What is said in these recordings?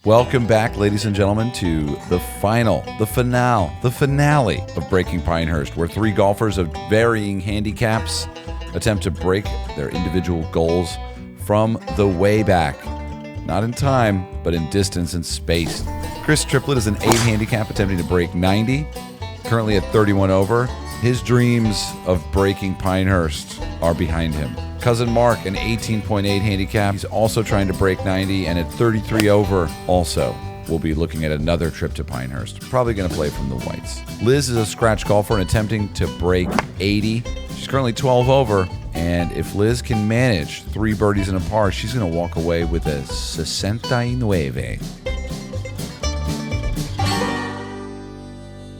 Welcome back, ladies and gentlemen, to the finale of Breaking Pinehurst, where three golfers of varying handicaps attempt to break their individual goals from the way back. Not in time, but in distance and space. Chris Triplett is an 8 handicap attempting to break 90, currently at 31 over. His dreams of breaking Pinehurst are behind him. Cousin Mark, an 18.8 handicap. He's also trying to break 90, and at 33 over, also will be looking at another trip to Pinehurst. Probably going to play from the whites. Liz is a scratch golfer and attempting to break 80. She's currently 12 over, and if Liz can manage 3 birdies and a par, she's going to walk away with a 69.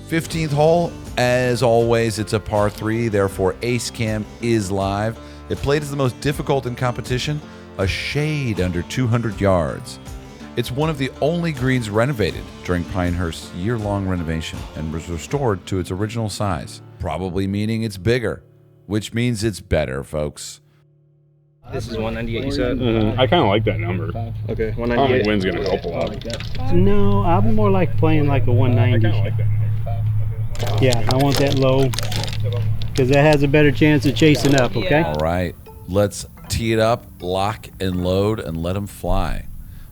15th hole, as always, it's a par 3, therefore Ace Cam is live. It played as the most difficult in competition, a shade under 200 yards. It's one of the only greens renovated during Pinehurst's year-long renovation and was restored to its original size, probably meaning it's bigger, which means it's better, folks. This is 198, you said? I kind of like that number. Okay, I 198. think wind's going to help a lot. No, I'm more like playing like a I 190. kind of like that number. Yeah, I want that low because that has a better chance of chasing up, okay? All right, let's tee it up, lock and load, and let them fly.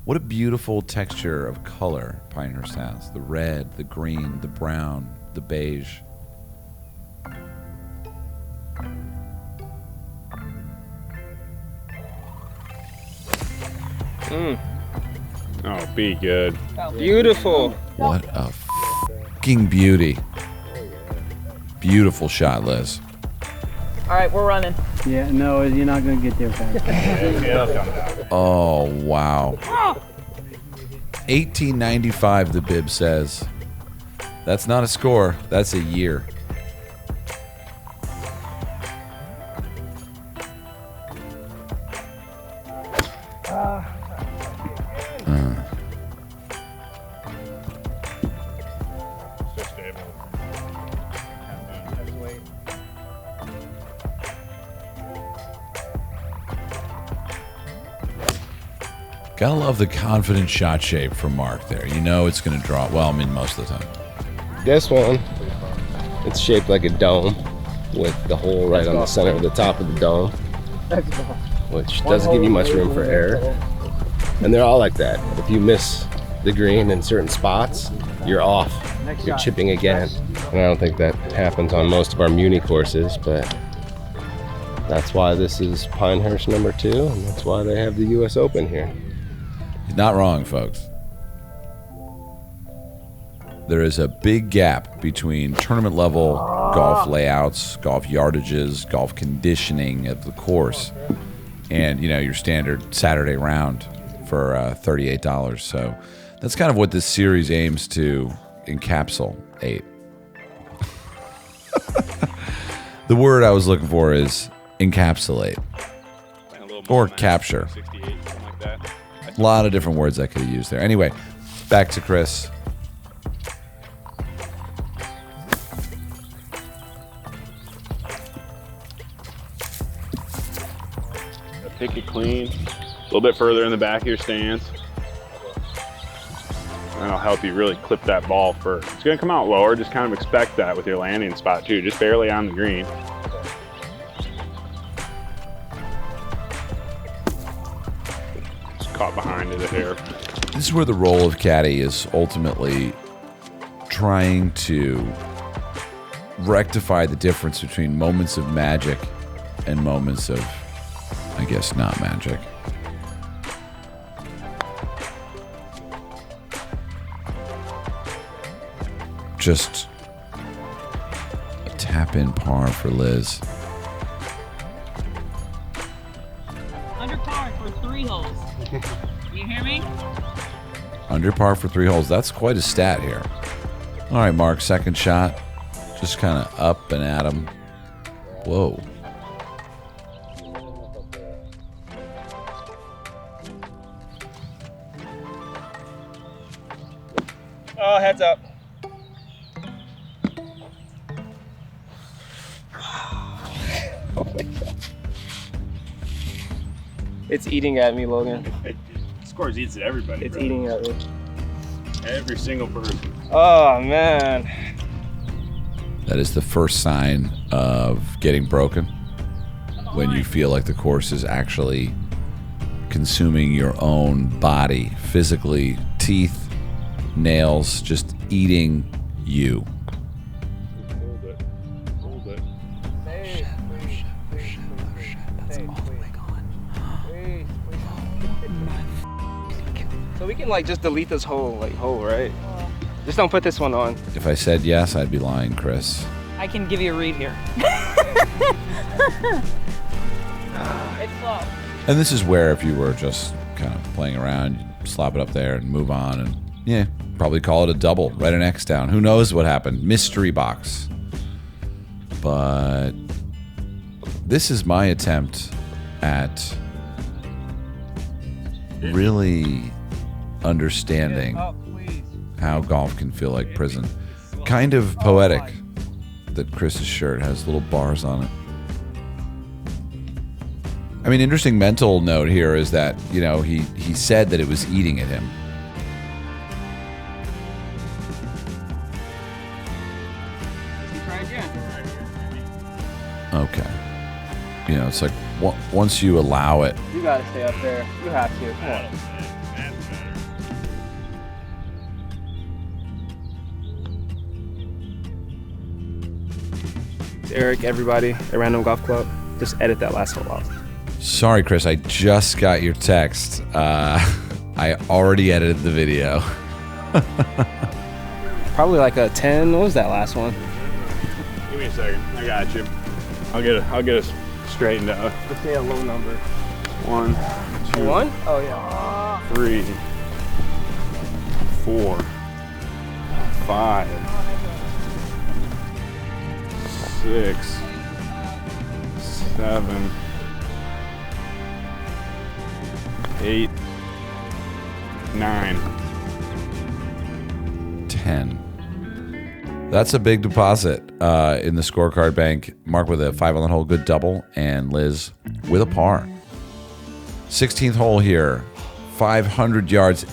What a beautiful texture of color Pinehurst has. The red, the green, the brown, the beige. Oh, be good. Beautiful. What a fucking beauty. Beautiful shot, Liz. All right, we're running. Yeah, no, you're not going to get there fast. Oh, wow. 1895, the bib says. That's not a score. That's a year. Gotta love the confident shot shape from Mark there. You know it's going to draw. Well, I mean, most of the time. This one, it's shaped like a dome with the hole right on the center of the top of the dome, which doesn't give you much room for error. And they're all like that. If you miss the green in certain spots, you're off. You're chipping again. And I don't think that happens on most of our Muni courses, but that's why this is Pinehurst number 2, and that's why they have the US Open here. He's not wrong, folks. There is a big gap between tournament level golf layouts, golf yardages, golf conditioning of the course, and your standard Saturday round for $38. So that's kind of what this series aims to encapsulate. The word I was looking for is encapsulate or capture. A lot of different words I could have used there. Anyway, back to Chris. Take it clean, a little bit further in the back of your stance. That'll help you really clip that ball first. It's going to come out lower. Just kind of expect that with your landing spot too, just barely on the green. Just caught behind it a hair. This is where the role of caddy is ultimately trying to rectify the difference between moments of magic and moments of, I guess, not magic. Just a tap-in par for Liz. Under par for 3 holes. You hear me? Under par for 3 holes. That's quite a stat here. All right, Mark, second shot. Just kind of up and at him. Whoa. Oh, heads up. It's eating at me, Logan. Scores eats at everybody. It's bro. eating at me. Every single person. Oh, man. That is the first sign of getting broken. When you feel like the course is actually consuming your own body, physically, teeth, nails, just eating you. Hold it. Hold it. So we can like just delete this whole hole, right? Just don't put this one on. If I said yes, I'd be lying, Chris. I can give you a read here. It's slow. And this is where if you were just kind of playing around, you'd slap it up there and move on and, yeah, probably call it a double, write an X down. Who knows what happened? Mystery box. But this is my attempt at really understanding how golf can feel like prison. Kind of poetic that Chris's shirt has little bars on it. I mean, interesting mental note here is that, you know, he said that it was eating at him. Try again. Okay. You know, it's like once you allow it. You gotta stay up there. You have to. Come on. It's Eric, everybody at Random Golf Club. Just edit that last hole out. Sorry, Chris, I just got your text. I already edited the video. Probably like a 10. What was that last one? Give me a second. I got you. I'll get us straightened out. Let's say a low number. 1, 2, 1? Oh yeah. 3, 4, 5, 6, 7, 8, 9. 10. That's a big deposit in the scorecard bank. Mark with a 5 on the hole, good double, and Liz with a par. 16th hole here, 500 yards.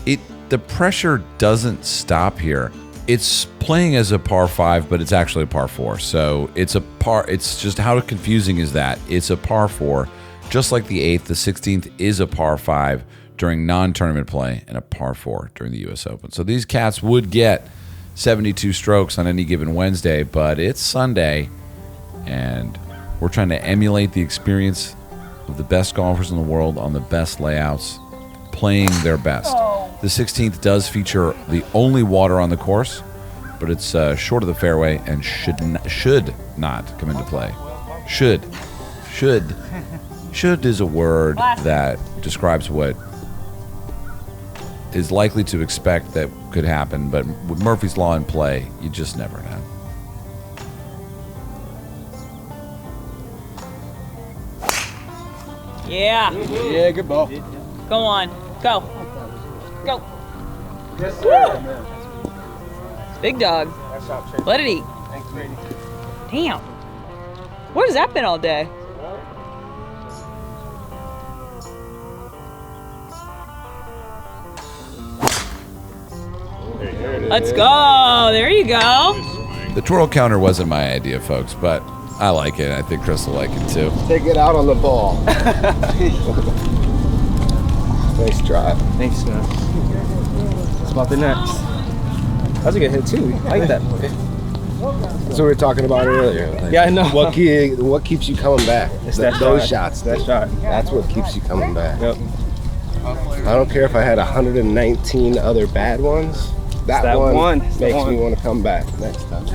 The pressure doesn't stop here. It's playing as a par 5, but it's actually a par 4. So it's a par. It's just how confusing is that? It's a par 4, just like the 8th. The 16th is a par 5 during non-tournament play and a par 4 during the U.S. Open. So these cats would get 72 strokes on any given Wednesday, but it's Sunday, and we're trying to emulate the experience of the best golfers in the world on the best layouts, playing their best. The 16th does feature the only water on the course, but it's short of the fairway and should not come into play. Should is a word that describes what is likely to expect that could happen, but with Murphy's Law in play, you just never know. Yeah. Yeah, good ball. Go on. Go. Go. Yes, sir. Big dog. Nice shot, Chase. Let it eat. Thanks, Brady. Damn. Where's that been all day? Let's go. There you go. The twirl counter wasn't my idea, folks, but I like it. I think Chris will like it too. Take it out on the ball. Nice drive. Thanks, man. It's about the next. That was a good hit, too. I like that. That's what we were talking about earlier. Like, Yeah, I know. What keeps you coming back? It's that Those shot. shots. That shot. That's what keeps you coming back. Yep. I don't care if I had 119 other bad ones. That one makes me want to come back next time.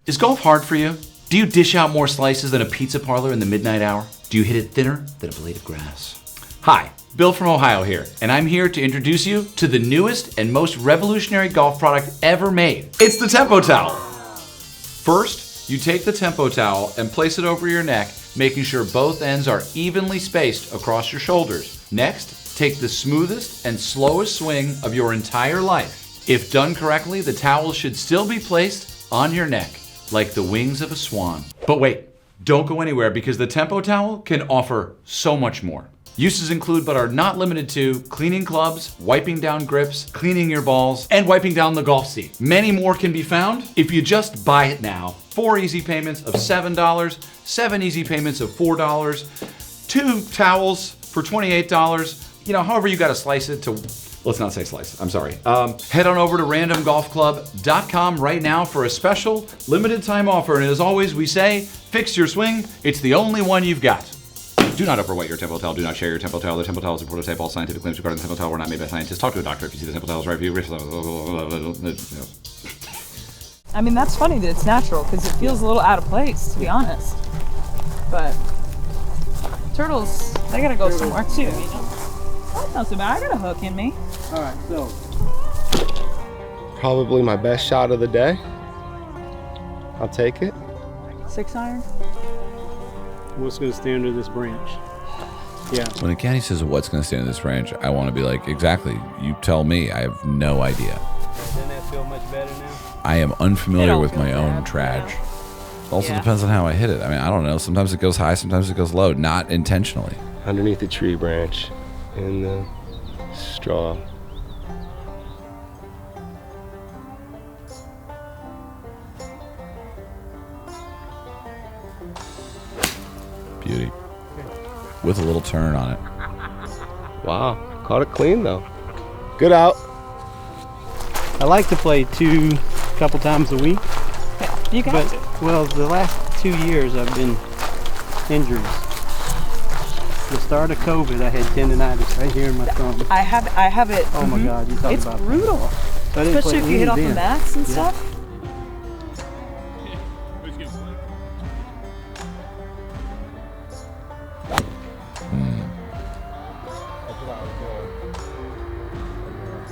Is golf hard for you? Do you dish out more slices than a pizza parlor in the midnight hour? Do you hit it thinner than a blade of grass? Hi, Bill from Ohio here, and I'm here to introduce you to the newest and most revolutionary golf product ever made. It's the Tempo Towel. First, you take the Tempo Towel and place it over your neck, making sure both ends are evenly spaced across your shoulders. Next, take the smoothest and slowest swing of your entire life. If done correctly, the towel should still be placed on your neck, like the wings of a swan. But wait, don't go anywhere because the Tempo Towel can offer so much more. Uses include but are not limited to cleaning clubs, wiping down grips, cleaning your balls, and wiping down the golf seat. Many more can be found if you just buy it now. 4 easy payments of $7, 7 easy payments of $4, 2 towels for $28. You know, however you gotta slice it to, let's not say slice, I'm sorry. Head on over to randomgolfclub.com right now for a special limited time offer. And as always, we say, fix your swing. It's the only one you've got. Do not overweight your tempo towel. Do not share your tempo towel. The tempo towel is a prototype. All scientific claims regarding the tempo towel were not made by scientists. Talk to a doctor if you see the tempo towel is right for you. I mean, that's funny that it's natural because it feels a little out of place, to be honest. But turtles, they gotta go somewhere too, you know? That's not so bad. I got a hook in me. All right, so Probably my best shot of the day. I'll take it. 6-iron. what's going to stay under this branch? Yeah. When a caddy says what's going to stay in this branch, I want to be like, exactly. You tell me. I have no idea. Doesn't that feel much better now? I am unfamiliar with my own trad. Also Yeah. depends on how I hit it. I mean, I don't know. Sometimes it goes high, sometimes it goes low, not intentionally. Underneath the tree branch in the straw. Beauty. With a little turn on it. Wow, caught it clean though. Good out. I like to play a couple times a week, Yeah, you got but to. well, the last 2 years I've been injured. The start of COVID, I had tendonitis right here in my thumb. I have it. Oh my God, you talk It's about brutal. So I didn't Especially play if you hit off any the then. mats and stuff.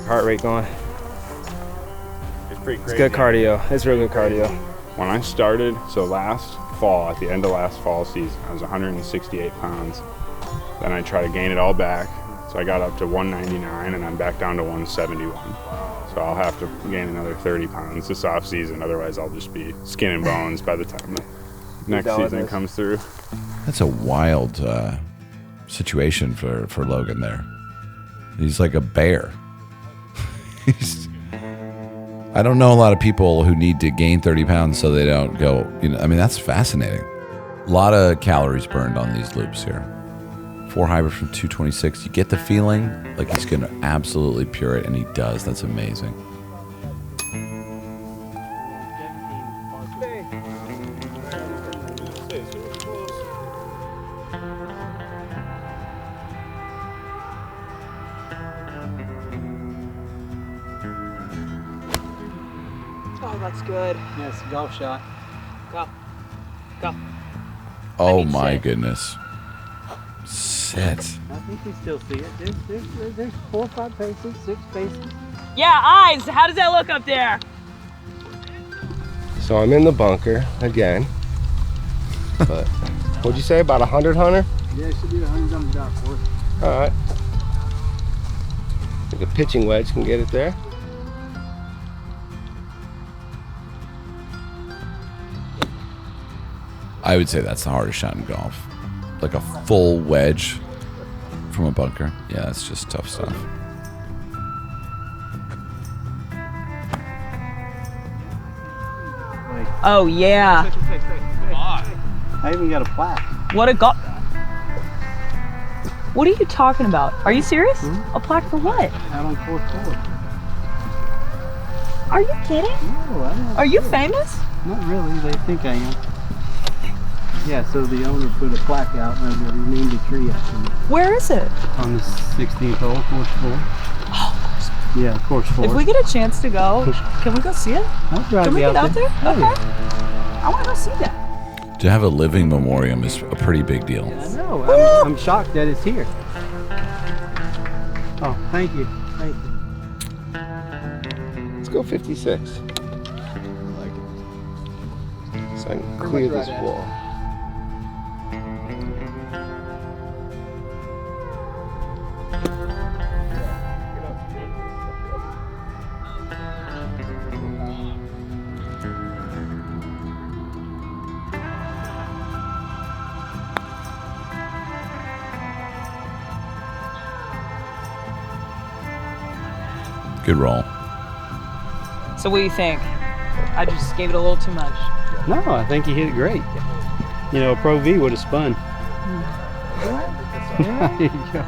Heart rate going. It's pretty It's crazy. good cardio. It's real good cardio. When I started, so last fall, at the end of last fall season, I was 168 pounds. Then I tried to gain it all back. So I got up to 199 and I'm back down to 171. So I'll have to gain another 30 pounds this off season. Otherwise I'll just be skin and bones by the time the next season comes through. That's a wild situation for Logan there. He's like a bear. I don't know a lot of people who need to gain 30 pounds so they don't go, you know, I mean, that's fascinating. A lot of calories burned on these loops here. 4 hybrid from 226. You get the feeling like he's going to absolutely pure it, and he does. That's amazing. Oh, that's good. Yes, golf shot. Go. Go. Oh mean, my sit. goodness. Sit. I think you still see it. There's 4 or 5 paces, 6 paces. Yeah, eyes. How does that look up there? So I'm in the bunker again. But what'd you say, about 100, Hunter? Yeah, it should be 100 on the dot for it. All right. I think a pitching wedge can get it there. I would say that's the hardest shot in golf. Like a full wedge from a bunker. Yeah, that's just tough stuff. Oh yeah. I even got a plaque. What a golf. What are you talking about? Are you serious? A plaque for what? Out on course 4. Are you kidding? No, I'm not. Are you famous? Not really. They think I am. Yeah, so the owner put a plaque out and they named a tree after me. Where is it? On the 16th hole, course 4. Oh, Yeah, course 4. if we get a chance to go, can we go see it? I'll drive Can we you get out there? Oh, Okay. yeah. I want to go see that. To have a living memoriam is a pretty big deal. I know. I'm shocked that it's here. Oh, thank you. Thank you. Let's go 56. So I can clear this wall. Good roll. So what do you think? I just gave it a little too much. No, I think you hit it great. You know, a Pro V would have spun. There you go.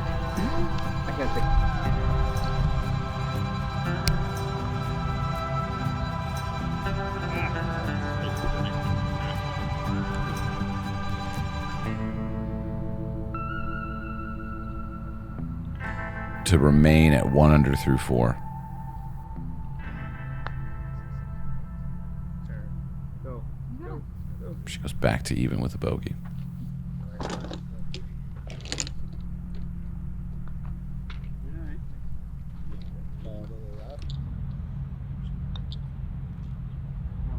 To remain at 1 under through 4. She goes back to even with a bogey. Come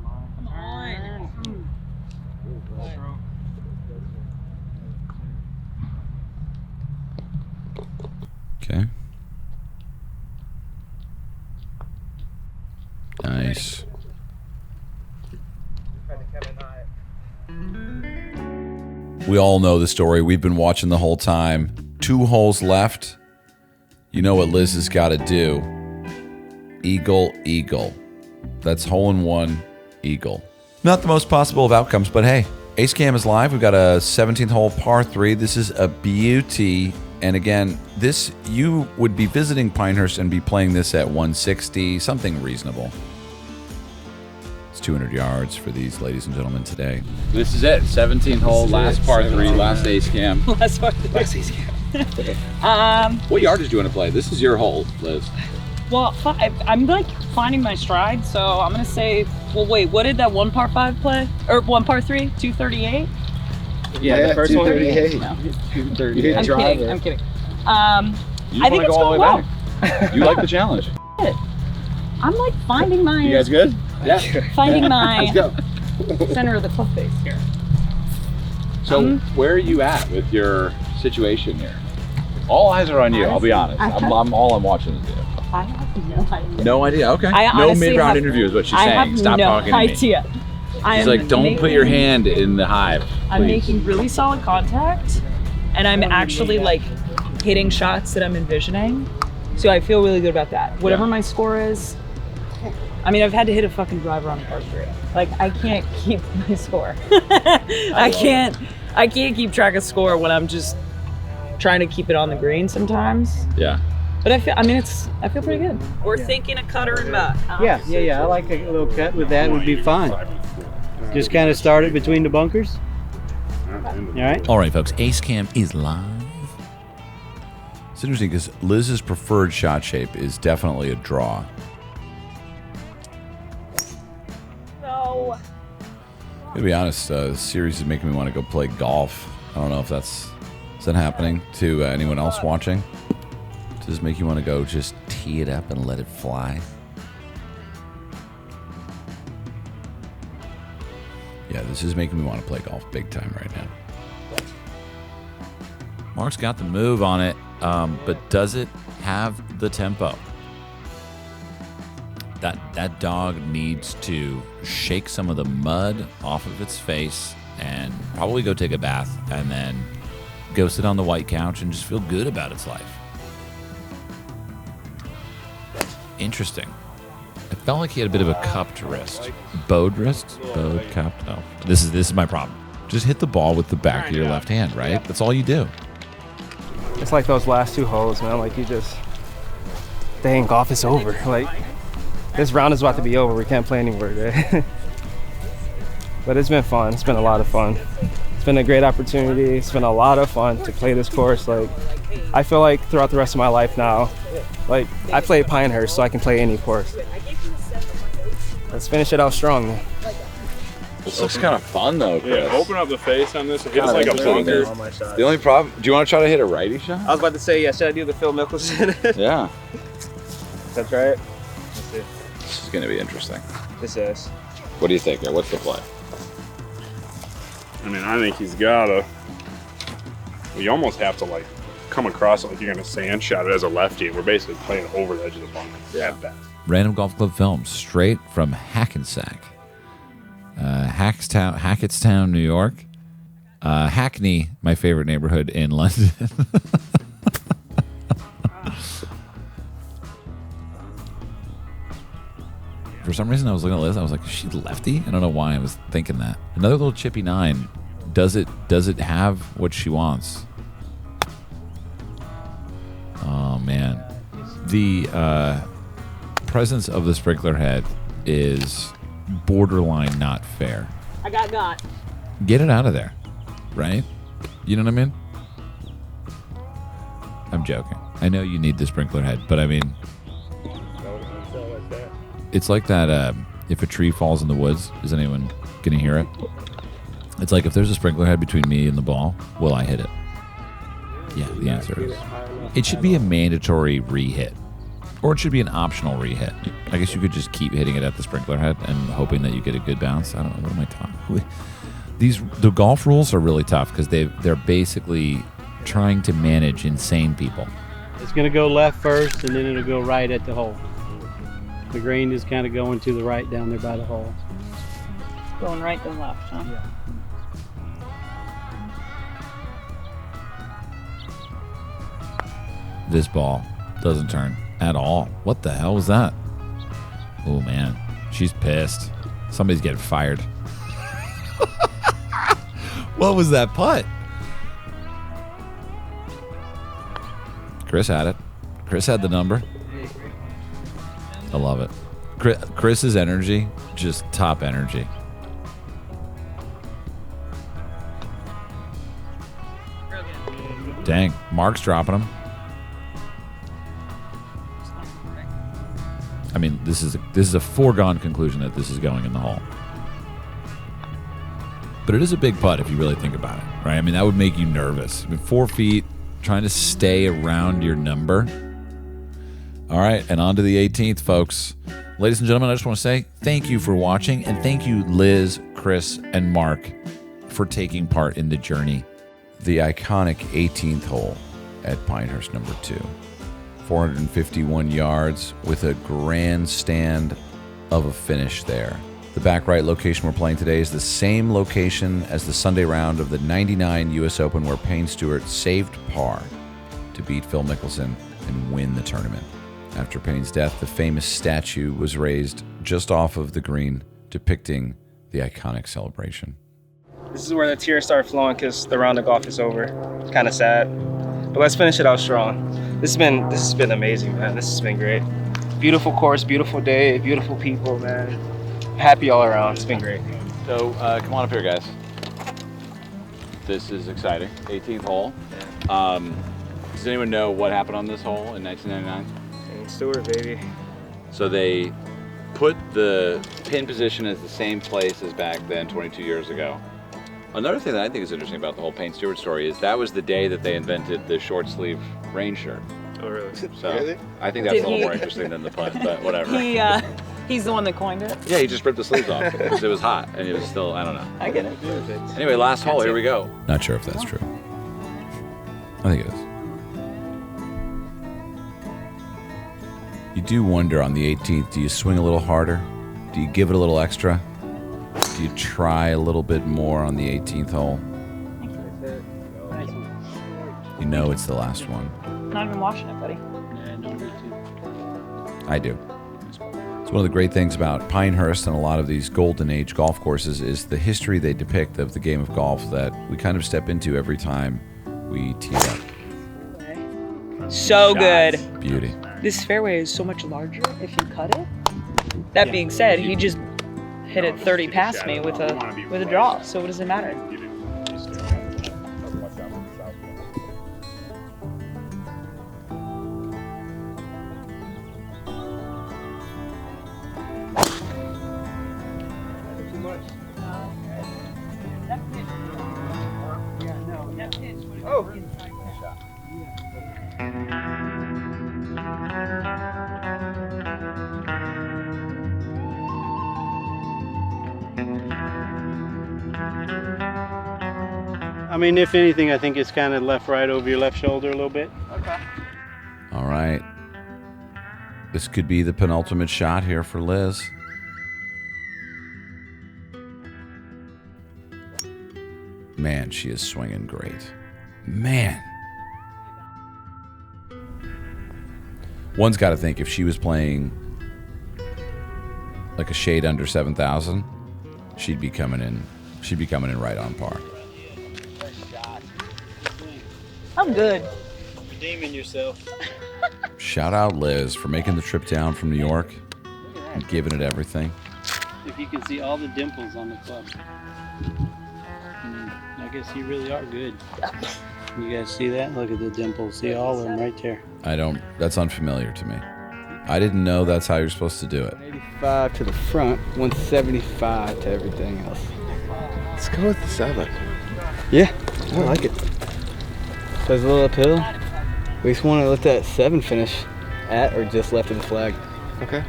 on. Okay. Nice. We all know the story. We've been watching the whole time. 2 holes left. You know what Liz has got to do. Eagle, eagle. That's hole in 1, eagle. Not the most possible of outcomes, but hey, Ace Cam is live. We've got a 17th hole par 3. This is a beauty. And again, this, you would be visiting Pinehurst and be playing this at 160, something reasonable. It's 200 yards for these ladies and gentlemen today. This is it. 17th hole, last par 3, last Ace Cam. Last Ace Cam. What yardage do you want to play? This is your hole, Liz. Well, 5. I'm like finding my stride, so I'm gonna say. Well, wait. What did that 1 par 5 play? Or 1 par 3? 238. Yeah, the first one. 238. No. 238. I'm kidding. I'm kidding. You I think it's going well. You like the challenge. I'm like finding my. You guys good? Yeah. Finding my Let's go. center of the club face here. So where are you at with your situation here? All eyes are on you. I'll be honest. I'm all I'm watching is you. I have no idea. No idea. Okay. I no honestly mid-round have- interview is what she's I saying. have Stop no talking to me. idea. She's like, don't put your hand in the hive. I'm please." making really solid contact, and I'm actually like hitting shots that I'm envisioning. So I feel really good about that. Whatever my score is, I mean, I've had to hit a fucking driver on a par 3. Like, I can't keep my score. I can't keep track of score when I'm just trying to keep it on the green sometimes. Yeah. But I feel pretty good. We're thinking a cutter and butt. Yeah. I like a little cut with that would be fine. Just kind of start it between the bunkers. All right. All right, folks. Ace Cam is live. It's interesting because Liz's preferred shot shape is definitely a draw. No. To be honest, this series is making me want to go play golf. I don't know if is that happening to anyone else watching? Does this make you want to go just tee it up and let it fly? Yeah, this is making me want to play golf big time right now. Mark's got the move on it, but does it have the tempo? That dog needs to shake some of the mud off of its face and probably go take a bath and then go sit on the white couch and just feel good about its life. Interesting. It felt like he had a bit of a cupped wrist. Bowed wrist? Bowed, cupped? No. This is my problem. Just hit the ball with the back of your left hand, right? That's all you do. It's like those last 2 holes, man. Like you just, dang, golf is over. Like this round is about to be over. We can't play anymore, right? But it's been fun. It's been a lot of fun. It's been a great opportunity. It's been a lot of fun to play this course. Like I feel like throughout the rest of my life now, like I play Pinehurst, so I can play any course. Let's finish it out strong, man. This looks kind of fun though, Chris. Yeah, open up the face on this. It hits like a bunker. The only problem, do you want to try to hit a righty shot? I was about to say, yeah, should I do the Phil Mickelson? Yeah. That's right. Let's see. This is going to be interesting. This is. What do you think? What's the play? I mean, I think he's gotta. You almost have to like come across it like you're gonna sand shot it as a lefty. We're basically playing over the edge of the bunker. Yeah. Random Golf Club Films, straight from Hackensack. Hackettstown, New York. Hackney, my favorite neighborhood in London. For some reason, I was looking at Liz. I was like, is she lefty? I don't know why I was thinking that. Another little chippy 9. Does it have what she wants? Oh, man. The presence of the sprinkler head is borderline not fair. I got. Get it out of there, right? You know what I mean? I'm joking. I know you need the sprinkler head, but I mean, it's like that. If a tree falls in the woods, is anyone gonna hear it? It's like if there's a sprinkler head between me and the ball, will I hit it? Yeah, the answer is it should be a mandatory re-hit, or it should be an optional re-hit. I guess you could just keep hitting it at the sprinkler head and hoping that you get a good bounce. I don't know. What am I talking? The golf rules are really tough because they're basically trying to manage insane people. It's going to go left first, and then it'll go right at the hole. The green is kind of going to the right down there by the hole. Going right then left, huh? Yeah. This ball doesn't turn at all. What the hell was that? Oh, man. She's pissed. Somebody's getting fired. What was that putt? Chris had it. Chris had the number. I love it. Chris's energy, just top energy. Dang, Mark's dropping him. I mean, this is a foregone conclusion that this is going in the hole. But it is a big putt if you really think about it, right? I mean, that would make you nervous. I mean, 4 feet, trying to stay around your number. All right, and on to the 18th, folks. Ladies and gentlemen, I just want to say thank you for watching, and thank you, Liz, Chris, and Mark, for taking part in the journey. The iconic 18th hole at Pinehurst number 2. 451 yards with a grandstand of a finish there. The back right location we're playing today is the same location as the Sunday round of the 99 U.S. Open where Payne Stewart saved par to beat Phil Mickelson and win the tournament. After Payne's death, the famous statue was raised just off of the green, depicting the iconic celebration. This is where the tears start flowing because the round of golf is over. It's kind of sad, but let's finish it out strong. This has been amazing, man. This has been great. Beautiful course, beautiful day, beautiful people, man. Happy all around. It's been great. So come on up here, guys. This is exciting. 18th hole. Does anyone know what happened on this hole in 1999? Payne Stewart, baby. So they put the pin position as the same place as back then, 22 years ago. Another thing that I think is interesting about the whole Payne Stewart story is that was the day that they invented the short sleeve rain shirt. Oh, really? So really? I think that's a little more interesting than the putt, but whatever. He's the one that coined it. Yeah, he just ripped the sleeves off because it was hot and it was still, I don't know. I get it. Anyway, last hole, here we go. Not sure if that's true. I think it is. You do wonder on the 18th, do you swing a little harder? Do you give it a little extra? Do you try a little bit more on the 18th hole? You know it's the last one. Not even watching it, buddy. I do. It's one of the great things about Pinehurst and a lot of these golden age golf courses is the history they depict of the game of golf that we kind of step into every time we tee up. So good. Beauty. This fairway is so much larger if you cut it. That being said, he just hit it 30 past me with a draw, so what does it matter? I mean, if anything, I think it's kind of left-right over your left shoulder a little bit. Okay. All right. This could be the penultimate shot here for Liz. Man, she is swinging great. Man. One's got to think if she was playing like a shade under 7,000, she'd be coming in. She'd be coming in right on par. I'm good. Redeeming yourself. Shout out Liz for making the trip down from New York and giving it everything. If you can see all the dimples on the club. I guess you really are good. You guys see that? Look at the dimples. See all of them right there. That's unfamiliar to me. I didn't know that's how you're supposed to do it. 85 to the front, 175 to everything else. Let's go with the 7. Yeah, I like it. So it's a little uphill. We just want to let that 7 finish at or just left of the flag. Okay.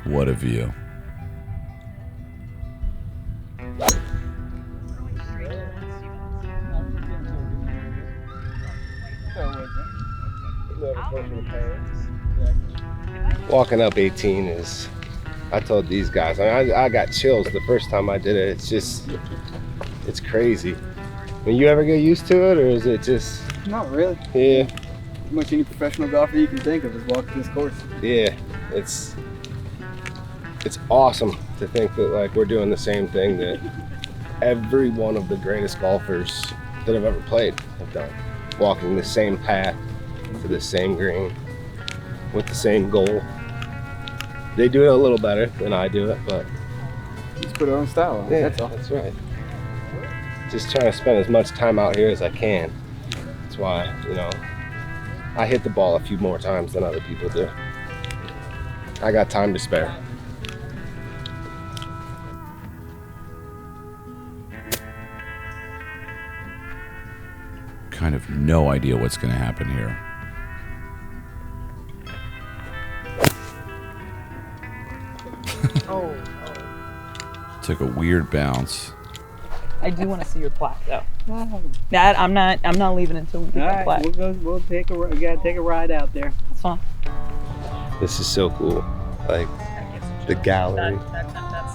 What a view. Walking up 18 is, I told these guys, I got chills the first time I did it. It's just, it's crazy. When you ever get used to it, or is it just? Not really. Yeah. Pretty much any professional golfer you can think of is walking this course. Yeah, it's awesome to think that like we're doing the same thing that every one of the greatest golfers that have ever played have done. Walking the same path to the same green with the same goal. They do it a little better than I do it, but Just put our own style on it, yeah, that's all. that's right. Just trying to spend as much time out here as I can. That's why, you know, I hit the ball a few more times than other people do. I got time to spare. Kind of no idea what's going to happen here. Took a weird bounce. I do want to see your plaque though. That I'm not leaving until we get the plaque. We'll take we gotta take a ride out there. That's fine. This is so cool. Like the gallery,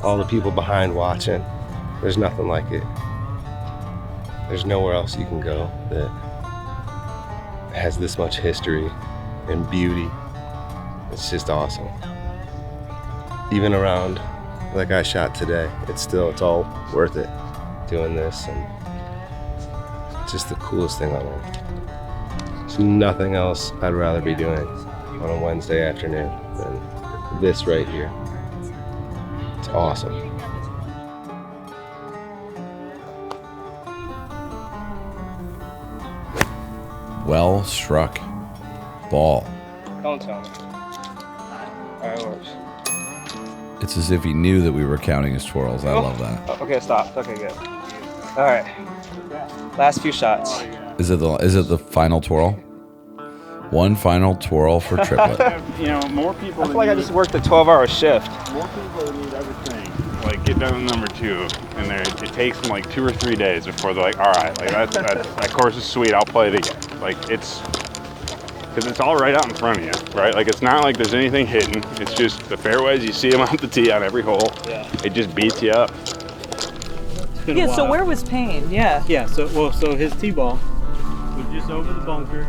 all the people behind watching. There's nothing like it. There's nowhere else you can go that has this much history and beauty. It's just awesome. Even around like I shot today, it's all worth it doing this, and it's just the coolest thing on earth. There's nothing else I'd rather be doing on a Wednesday afternoon than this right here. It's awesome. Well struck ball. Don't tell me. Fireworks. It's as if he knew that we were counting his twirls. I love that. Oh, okay, stop. Okay, good. All right. Last few shots. Is it the final twirl? One final twirl for Triplett. You know, more people. I feel like I just worked a 12-hour shift. More people need everything. Like get down to number 2, and it takes them like 2 or 3 days before they're like, all right, like that course is sweet. I'll play it again. Like it's. Because it's all right out in front of you, right? Like it's not like there's anything hidden. It's just the fairways. You see them off the tee on every hole. Yeah. It just beats you up. Yeah. So where was Payne? Yeah. Yeah. So his tee ball was just over the bunker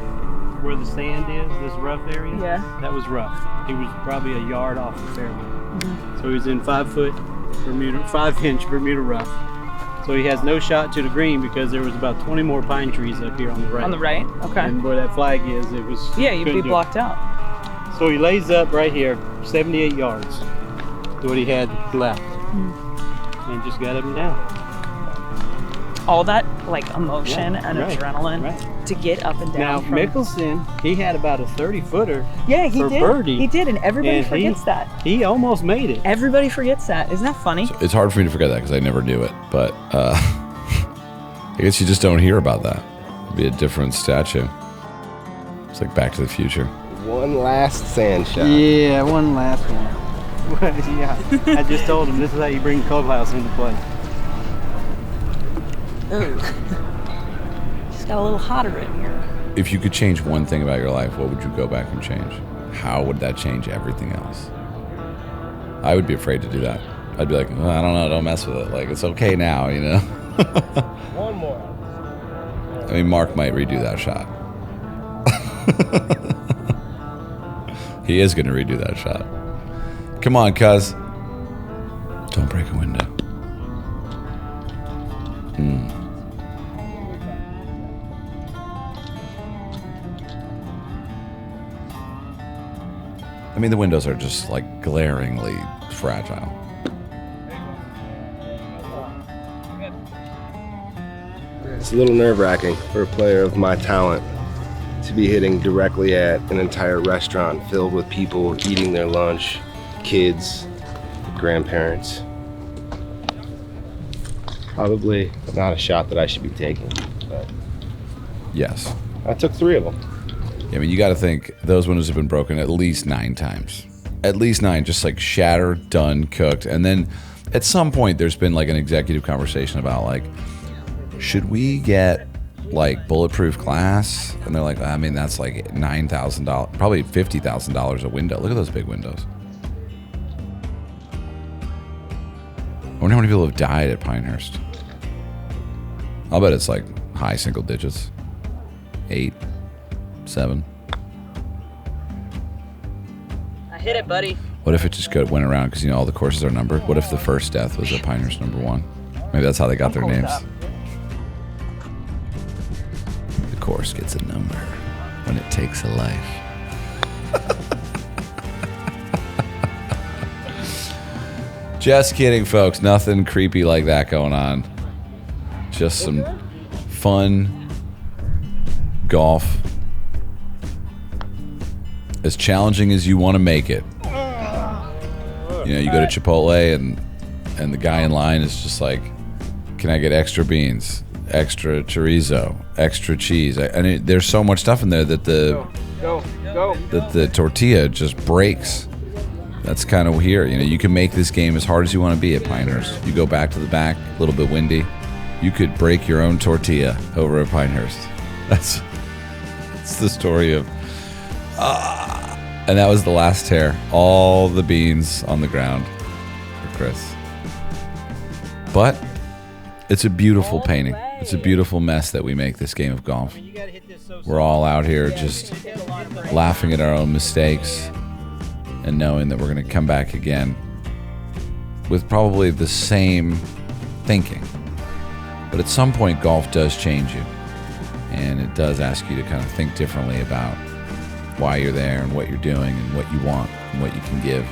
where the sand is. This rough area. Yeah. That was rough. He was probably a yard off the fairway. Mm-hmm. So he was in 5-inch Bermuda rough. So he has no shot to the green because there was about 20 more pine trees up here on the right. On the right? Okay. And where that flag is, it was. Yeah, you'd be couldn't do it. blocked out. So he lays up right here, 78 yards, to what he had left, and just got up and down. All that like emotion and right, adrenaline right. to get up and down. Now from... Mickelson, he had about a 30-footer. Yeah, he for did. birdie, He did, and everybody and forgets that. He almost made it. Everybody forgets that. Isn't that funny? So it's hard for me to forget that because I never knew it, but I guess you just don't hear about that. It'd be a different statue. It's like Back to the Future. One last sand shot. Yeah, one last one. Yeah, I just told him this is how you bring the clubhouse into play. Ooh. Just got a little hotter in here. If you could change one thing about your life, what would you go back and change? How would that change everything else? I would be afraid to do that. I'd be like, oh, I don't know, don't mess with it. Like, it's okay now, you know? One more. I mean, Mark might redo that shot. He is going to redo that shot. Come on, cuz. Don't break a window. I mean, the windows are just like glaringly fragile. It's a little nerve-wracking for a player of my talent to be hitting directly at an entire restaurant filled with people eating their lunch, kids, grandparents. Probably not a shot that I should be taking, but Yes. I took 3 of them. I mean, you got to think those windows have been broken at least 9 times. At least 9, just like shattered, done, cooked. And then at some point, there's been like an executive conversation about like, should we get like bulletproof glass? And they're like, I mean, that's like $9,000, probably $50,000 a window. Look at those big windows. I wonder how many people have died at Pinehurst. I'll bet it's like high single digits. 8, 7. I hit it, buddy. What if it just went around because, you know, all the courses are numbered? What if the first death was at Pinehurst number 1? Maybe that's how they got their names. The course gets a number when it takes a life. Just kidding, folks. Nothing creepy like that going on. Just some fun golf. As challenging as you want to make it. You know, you go to Chipotle and the guy in line is just like, can I get extra beans, extra chorizo, extra cheese? And there's so much stuff in there that the tortilla just breaks. That's kind of here. You know, you can make this game as hard as you want to be at Pinehurst. You go back to the back, a little bit windy. You could break your own tortilla over at Pinehurst. That's the story of. And that was the last tear. All the beans on the ground for Chris. But it's a beautiful painting. It's a beautiful mess that we make this game of golf. We're all out here just laughing at our own mistakes and knowing that we're going to come back again with probably the same thinking. But at some point, golf does change you. And it does ask you to kind of think differently about why you're there and what you're doing and what you want and what you can give.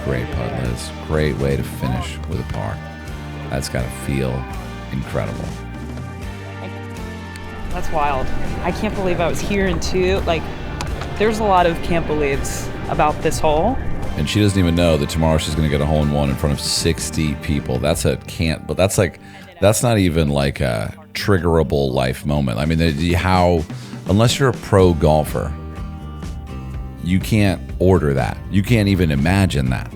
Great putt, Liz. Great way to finish with a par. That's got to feel incredible. That's wild. I can't believe I was here in 2. Like, there's a lot of can't believes about this hole. And she doesn't even know that tomorrow she's going to get a hole-in-one in front of 60 people. That's but that's not even like a triggerable life moment. I mean, unless you're a pro golfer, you can't order that. You can't even imagine that.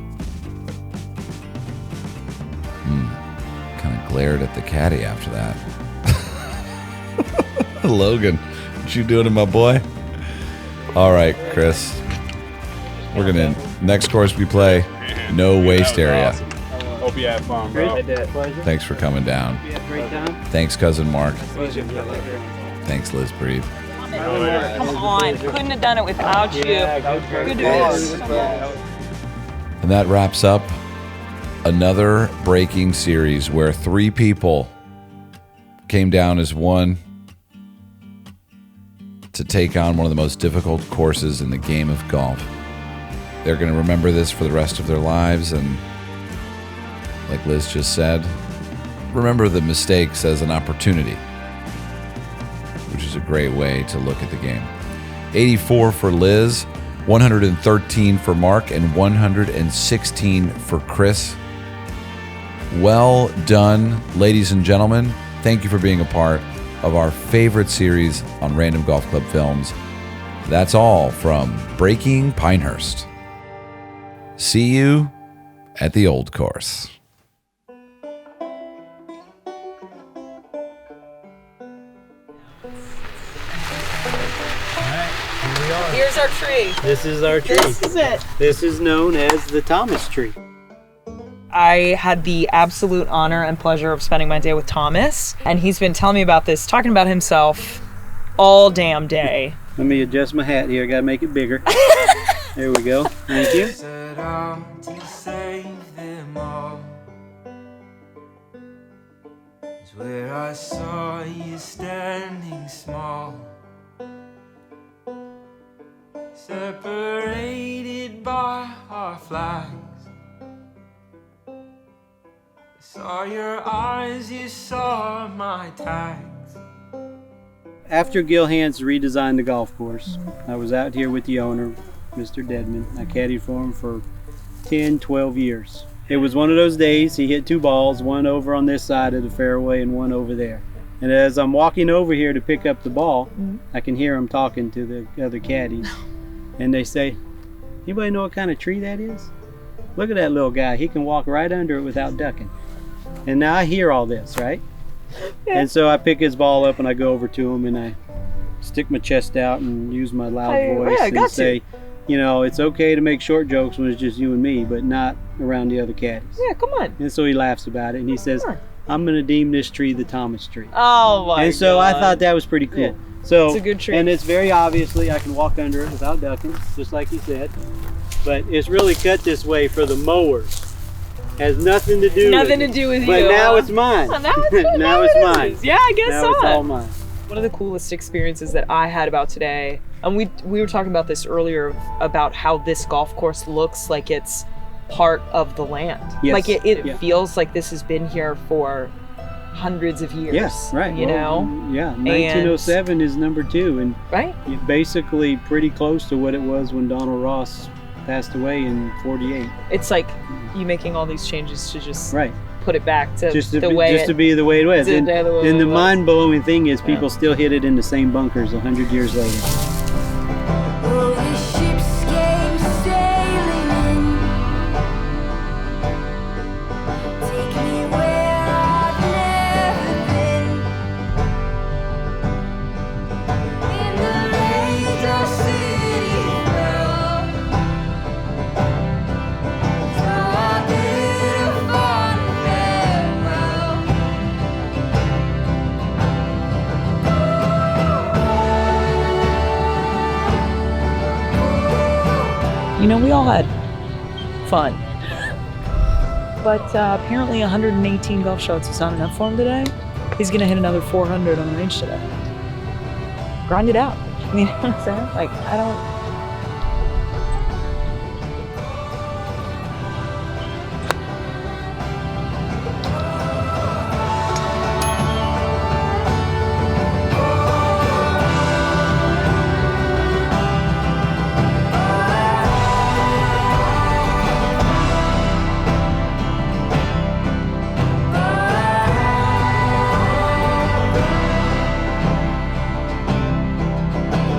Kind of glared at the caddy after that. Logan, what you doing to my boy? All right, Chris. We're gonna next course we play, no waste area. Awesome. Hope you had fun, bro. Thanks for coming down. Great time. Thanks, cousin Mark. Thanks, Liz Breathe. Come on. Couldn't have done it without you. Good to And that wraps up another breaking series where 3 people came down as one to take on one of the most difficult courses in the game of golf. They're going to remember this for the rest of their lives, and like Liz just said, remember the mistakes as an opportunity, which is a great way to look at the game. 84 for Liz, 113 for Mark, and 116 for Chris. Well done, ladies and gentlemen. Thank you for being a part of our favorite series on Random Golf Club Films. That's all from Breaking Pinehurst. See you at the old course. Here's our tree. This is our tree. This is it. This is known as the Thomas tree. I had the absolute honor and pleasure of spending my day with Thomas, and he's been telling me about this, talking about himself all damn day Let me adjust my hat here. Gotta make it bigger. There we go. Thank you. Set out to save them all. It's where I saw you standing small, separated by our flags. I saw your eyes, you saw my tags. After Gil Hans redesigned the golf course, I was out here with the owner, Mr. Deadman. I caddied for him for 10, 12 years. It was one of those days he hit 2 balls, one over on this side of the fairway and one over there. And as I'm walking over here to pick up the ball, I can hear him talking to the other caddies. And they say, anybody know what kind of tree that is? Look at that little guy. He can walk right under it without ducking. And now I hear all this, right? Yeah. And so I pick his ball up and I go over to him and I stick my chest out and use my loud voice and say, you know, it's okay to make short jokes when it's just you and me, but not around the other caddies. Yeah, come on. And so he laughs about it and he says, I'm going to deem this tree the Thomas tree. Oh my God. And so I thought that was pretty cool. Yeah. So, it's a good tree. And it's very obviously, I can walk under it without ducking, just like you said. But it's really cut this way for the mowers. Has nothing to do nothing with to do with you. But now it's mine. Oh, now it's, now it's mine. Yeah, I guess now so. It's all mine. One of the coolest experiences that I had about today, and we were talking about this earlier, about how this golf course looks like it's part of the land. Yes. Like it feels like this has been here for hundreds of years. Yes, right. You know? Yeah, 1907 is number 2, and right? Basically pretty close to what it was when Donald Ross passed away in 48. It's like you making all these changes to just right. put it back to just to the be, way just to be the way it was. And the mind-blowing thing is people Yeah. still hit it in the same bunkers 100 years later. Oh, the ships came sailing in. Take me where I've never been. In the major city world. So I bid a fond farewell. You know, we all had fun. But apparently 118 golf shots is not enough for him today. He's going to hit another 400 on the range today. Grind it out. You know what I'm saying? Like, I don't...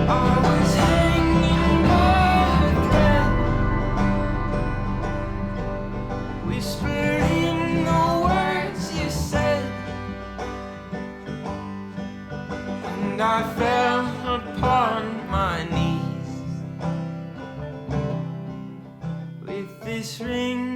I was hanging by a thread, whispering the words you said, and I fell upon my knees with this ring